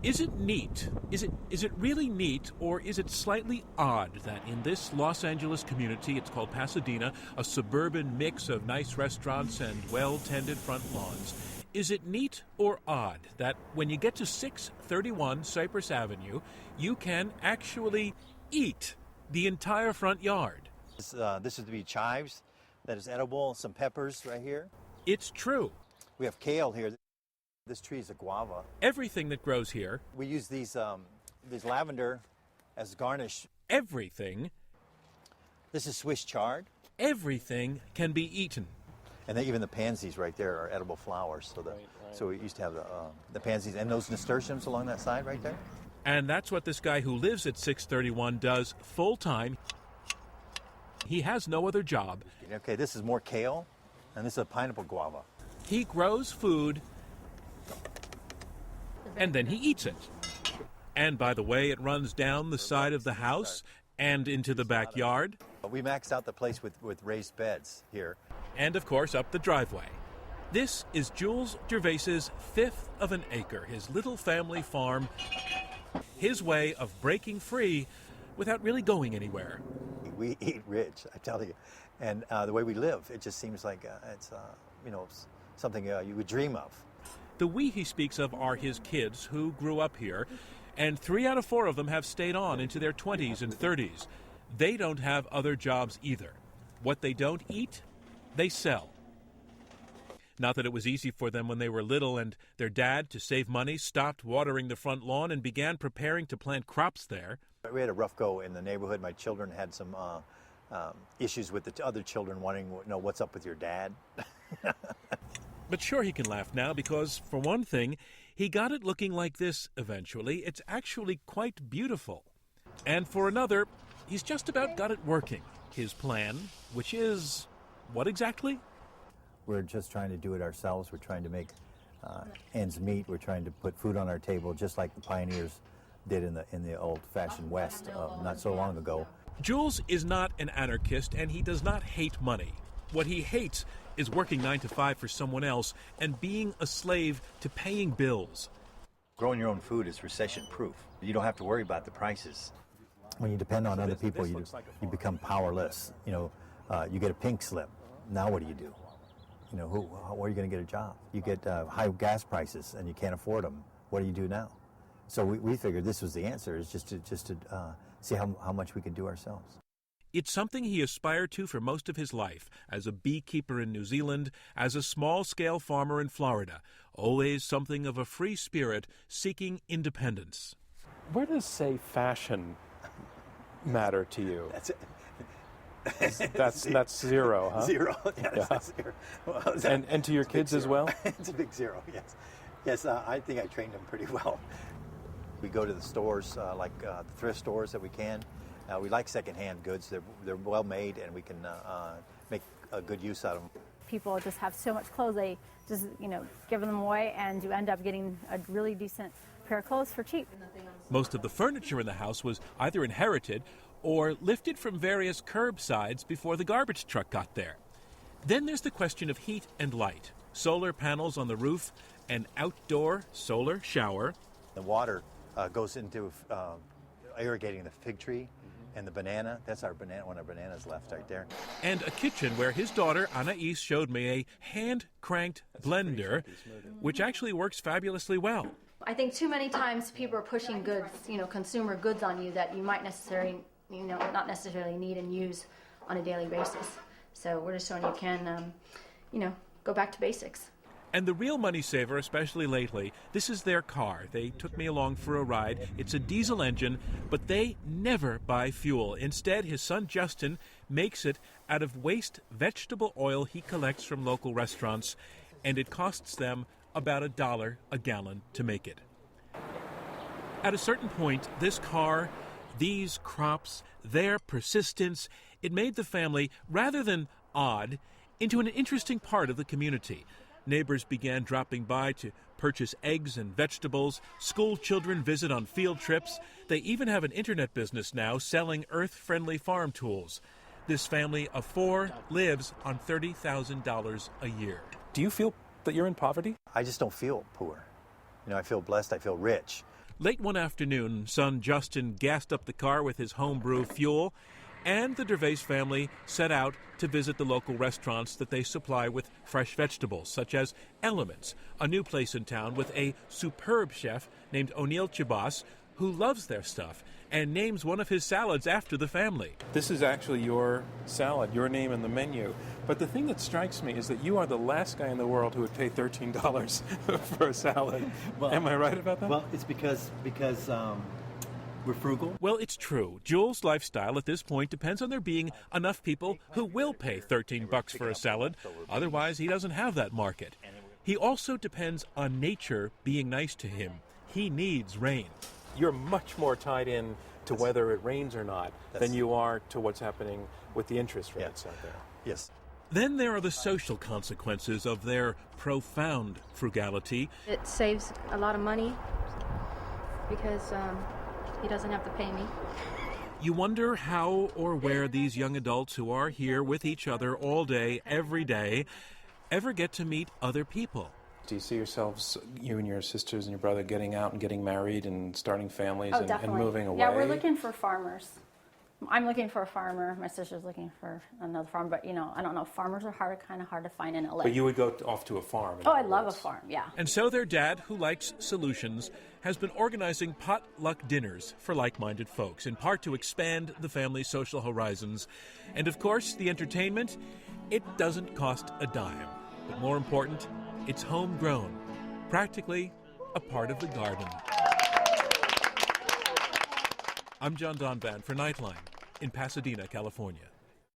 Is it neat? Is it really neat, or is it slightly odd that in this Los Angeles community, it's called Pasadena, a suburban mix of nice restaurants and well-tended front lawns, is it neat or odd that when you get to 631 Cypress Avenue, you can actually eat the entire front yard? This is to be chives that is edible, some peppers right here. It's true. We have kale here. This tree is a guava. Everything that grows here. We use these lavender as garnish. Everything. This is Swiss chard. Everything can be eaten. And then even the pansies right there are edible flowers. So we used to have the pansies and those nasturtiums along that side right there. And that's what this guy who lives at 631 does full time. He has no other job. Okay, this is more kale, and this is a pineapple guava. He grows food, and then he eats it. And by the way, it runs down the side of the house and into the backyard. We maxed out the place with raised beds here. And of course, up the driveway. This is Jules Gervais's fifth of an acre, his little family farm, his way of breaking free without really going anywhere. We eat rich, I tell you. And the way we live, it just seems like it's something you would dream of. The we he speaks of are his kids who grew up here, and 3 out of 4 of them have stayed on into their 20s and 30s. They don't have other jobs either. What they don't eat, they sell. Not that it was easy for them when they were little, and their dad, to save money, stopped watering the front lawn and began preparing to plant crops there. We had a rough go in the neighborhood. My children had some issues with the other children wanting to know what's up with your dad. But sure, he can laugh now because, for one thing, he got it looking like this eventually. It's actually quite beautiful. And for another, he's just about got it working. His plan, which is, what exactly? We're just trying to do it ourselves. We're trying to make ends meet. We're trying to put food on our table just like the pioneers did in the old-fashioned West not so long ago. Jules is not an anarchist, and he does not hate money. What he hates is working 9 to 5 for someone else and being a slave to paying bills. Growing your own food is recession-proof. You don't have to worry about the prices. When you depend on other people, you become powerless. You get a pink slip. Now what do you do? Where are you going to get a job? You get high gas prices and you can't afford them. What do you do now? So we figured this was the answer, is just to see how much we could do ourselves. It's something he aspired to for most of his life, as a beekeeper in New Zealand, as a small-scale farmer in Florida, always something of a free spirit seeking independence. Where does, say, fashion matter to you? That's zero, huh? Zero, yes, yeah. That's zero. Well, and to your kids as well? It's a big zero, yes. Yes, I think I trained them pretty well. We go to the stores, the thrift stores that we can. We like secondhand goods. They're well made, and we can make a good use out of them. People just have so much clothes, they just, give them away, and you end up getting a really decent pair of clothes for cheap. Most of the furniture in the house was either inherited or lifted from various curbsides before the garbage truck got there. Then there's the question of heat and light. Solar panels on the roof, an outdoor solar shower. The water goes into irrigating the fig tree and the banana. That's one of our bananas left right there. And a kitchen where his daughter, Anais, showed me a hand-cranked blender, which actually works fabulously well. I think too many times people are pushing goods, consumer goods on you that you might not necessarily need and use on a daily basis. So we're just showing you can, go back to basics. And the real money saver, especially lately, this is their car. They took me along for a ride. It's a diesel engine, but they never buy fuel. Instead, his son Justin makes it out of waste vegetable oil he collects from local restaurants, and it costs them about $1 a gallon to make it. At a certain point, this car, these crops, their persistence, it made the family, rather than odd, into an interesting part of the community. Neighbors began dropping by to purchase eggs and vegetables. School children visit on field trips. They even have an internet business now selling earth-friendly farm tools. This family of 4 lives on $30,000 a year. Do you feel that you're in poverty? I just don't feel poor. I feel blessed. I feel rich. Late one afternoon, son Justin gassed up the car with his homebrew fuel, and the Gervais family set out to visit the local restaurants that they supply with fresh vegetables, such as Elements, a new place in town with a superb chef named O'Neill Chibas, who loves their stuff and names one of his salads after the family. This is actually your salad, your name in the menu. But the thing that strikes me is that you are the last guy in the world who would pay $13 for a salad. Well, am I right about that? Well, it's because we're frugal. Well, it's true. Jules' lifestyle at this point depends on there being enough people who will pay $13 for a salad. Otherwise, he doesn't have that market. He also depends on nature being nice to him. He needs rain. You're much more tied in to whether it rains or not than you are to what's happening with the interest rates out there. Yes. Then there are the social consequences of their profound frugality. It saves a lot of money because he doesn't have to pay me. You wonder how or where these young adults who are here with each other all day, every day, ever get to meet other people. Do you see yourselves, you and your sisters and your brother, getting out and getting married and starting families and Definitely. moving away? Yeah, we're looking for farmers. I'm looking for a farmer. My sister's looking for another farm. But, I don't know. Farmers are kind of hard to find in LA. But you would go off to a farm. I love a farm, yeah. And so their dad, who likes solutions, has been organizing potluck dinners for like-minded folks, in part to expand the family's social horizons. And of course, the entertainment, it doesn't cost a dime. But more important, it's homegrown, practically a part of the garden. I'm John Donvan for Nightline in Pasadena, California.